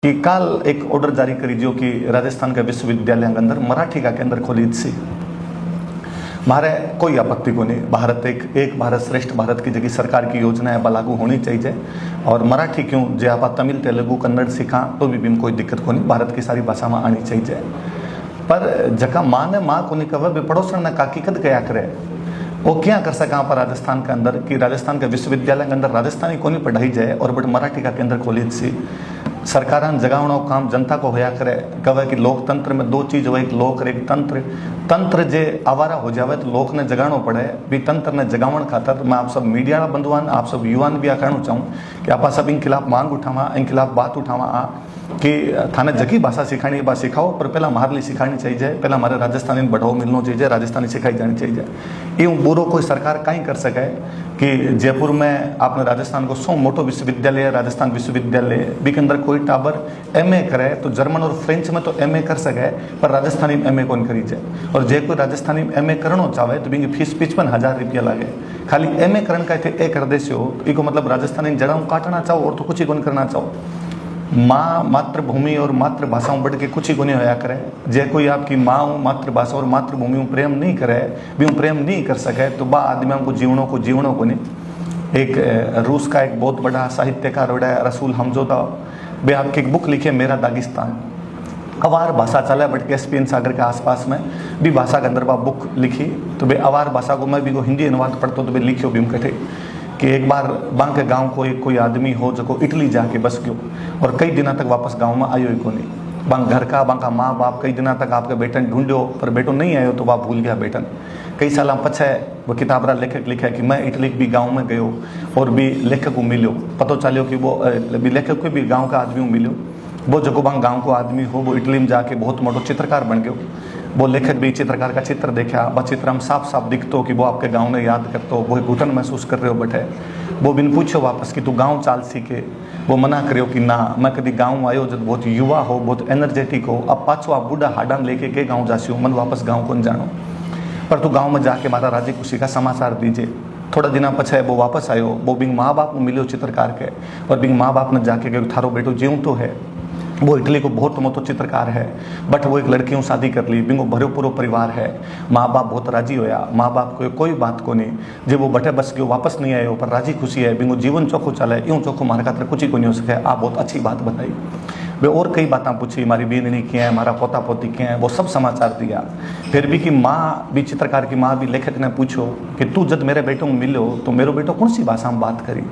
कि काल एक ऑर्डर जारी करी जो कि राजस्थान के विश्वविद्यालय के अंदर मराठी का केंद्र खोली सी। मारे कोई आपत्ति को नहीं। भारत एक भारत श्रेष्ठ भारत की जगह सरकार की योजना है लागू होनी चाहिए। और मराठी क्यों जे आप तमिल तेलुगु कन्नड़ सीखा तो भी कोई दिक्कत को नहीं। भारत की सारी भाषा में आनी चाहिए। पर जका माँ ने माँ को नहीं कहे भी पड़ोसन ने काकी कद क्या करे वो क्या कर सका पर राजस्थान के अंदर कि राजस्थान के विश्वविद्यालय के अंदर राजस्थानी को नहीं पढ़ाई जाए और बट मराठी का केंद्र खोली सी। सरकार जगावनो काम जनता को होया करे। कहे कि लोकतंत्र में दो चीज हो, एक लोक और एक तंत्र। तंत्र जे आवारा हो जावे तो लोक ने जगानो पड़े। भी तंत्र ने जगावन खातर मैं आप सब मीडिया बंधुआन आप सब युवान भी आ कहना चाहूँ कि आप सब इन खिलाफ मांग उठावा, इन खिलाफ बात उठावा आ कि थाने जगी भाषा सिखानी बा सिखाओ पर पहला हमारे लिए सिखानी चाहिए। पहला हमारे राजस्थानी बढ़ावा मिलना चाहिए, राजस्थानी सिखाई जानी चाहिए। यूँ बुरो कोई सरकार कहीं कर सके कि जयपुर में आपने राजस्थान को सौ मोटो विश्वविद्यालय राजस्थान विश्वविद्यालय भी के अंदर कोई टाबर एमए करे तो जर्मन और फ्रेंच में तो एमए कर सके पर राजस्थानी में एमए कौन करी जाए। और जे कोई राजस्थानी में एमए करना चाहे तो भी फीस 55,000 रुपया लागे। खाली एमए करने का ए कर देसे हो इको मतलब राजस्थानी जड़ों काटना चाहो और तो कुछ ही कौन करना चाहो। माँ मातृभूमि और मातृभाषाओं बढ़ के कुछ ही गुने होया करे। जे कोई आपकी माँ मातृभाषा और मातृभूमि में प्रेम नहीं करे भी प्रेम नहीं कर सके तो बा आदमियों को जीवनों को नहीं। एक रूस का एक बहुत बड़ा साहित्यकार बड़ा रसूल हमजोदा वे आपकी एक बुक लिखी मेरा दागिस्तान। अवार भाषा चला बट कैस्पियन सागर के आसपास में भी भाषा के अंदर बा बुक लिखी तो वे अवार भाषा को मैं भी को हिंदी अनुवाद पढ़ता तो वे लिखियो भी कटे कि एक बार बांक गांव को एक कोई आदमी हो जो इटली जाके बस गयो और कई दिनों तक वापस गांव में आयो ही को नहीं। बांक घर का बांका माँ बाप कई दिनों तक आपके बेटन ढूंढो पर बेटो नहीं आयो तो वह भूल गया बेटन। कई साल पछे वो किताबरा लेखक लिखा कि मैं इटली भी गाँव में गयो और भी लेखक को मिलो पतो चलो कि वो भी लेखक को भी गाँव का आदमी मिलो। वो जो बांक गाँव को आदमी हो वो इटली में जाके बहुत मोटो चित्रकार बन गयो। वो लेखक भी चित्रकार का चित्र देखा वह चित्र में साफ साफ दिखतो कि वो आपके गांव में याद करते हो वो घुटन महसूस कर रहे हो बैठे। वो बिन पूछो वापस कि तू गांव चाल सीखे वो मना करियो कि ना मैं कभी गांव आयो जब बहुत युवा हो बहुत एनर्जेटिक हो अब पाछो आप बूढ़ा हाडान लेके के गाँव जासी हो मन वापस गाँव को जानो पर तू गाँव में जाके मारा राजी खुशी का समाचार दीजिए। थोड़ा दिन पछे वो वापस आयो वो बिंग माँ बाप को मिलो चित्रकार के और बिंग माँ बाप ने जाके गयो थारो बेटो जीव तो है। वो इटली को बहुत मोटो चित्रकार है बट वो एक लड़कियों शादी कर ली बिंगो भरो पूरो परिवार है। माँ बाप बहुत राजी होया माँ बाप को कोई बात को नहीं जब वो बटे बस गयो वापस नहीं आयो पर राजी खुशी है बिंगो जीवन चौखो चले यूँ चौखो मारे खातर कुछ ही को नहीं हो सके। आप बहुत अच्छी बात बताई वे और कई बातें पूछी मारी बेननी क्या है हमारा पोता पोती क्या है वो सब समाचार दिया। फिर भी कि माँ भी चित्रकार की माँ भी लेखक ने पूछो कि तू जब मेरे बेटों में मिलो तो मेरे बेटो कौन सी भाषा में बात करी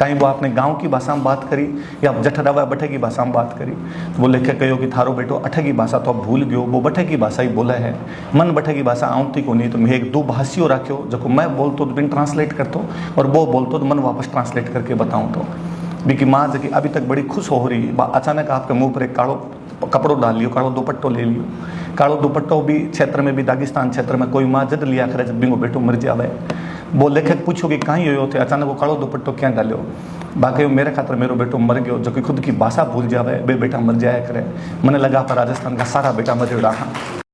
कहीं वो आपने गांव की भाषा में बात करी या जठरावा बठे की भाषा में बात करी। तो वो लेखक कहो कि थारो बेटो अठे की भाषा तो भूल गयो वो बठे की भाषा ही बोला है मन बठे की भाषा आउती को नहीं तो मैं एक दो भाषियों रखो जो मैं बोलतो तो बिन ट्रांसलेट करतो और वो बोलतो तो मन वापस ट्रांसलेट करके बताऊँ तो भी कि माँ जबकि अभी तक बड़ी खुश हो रही अचानक आपके मुंह पर एक कालो कपड़ो डाल लियो कालो दुपट्टो ले लियो। कालो दुपट्टो भी क्षेत्र में भी दागिस्तान क्षेत्र में कोई माँ जद लिया करे जब बिंगो बेटो मर जावे। वो लेखक पूछो कि कहीं हो थे अचानक वो कालो दुपट्टो क्या डालो बाकी मेरे खातर मेरो बेटो मर गयो जो कि खुद की भाषा भूल जावे बे बेटा मर जाया करे। मैंने लगा पर राजस्थान का सारा बेटा मर रहा।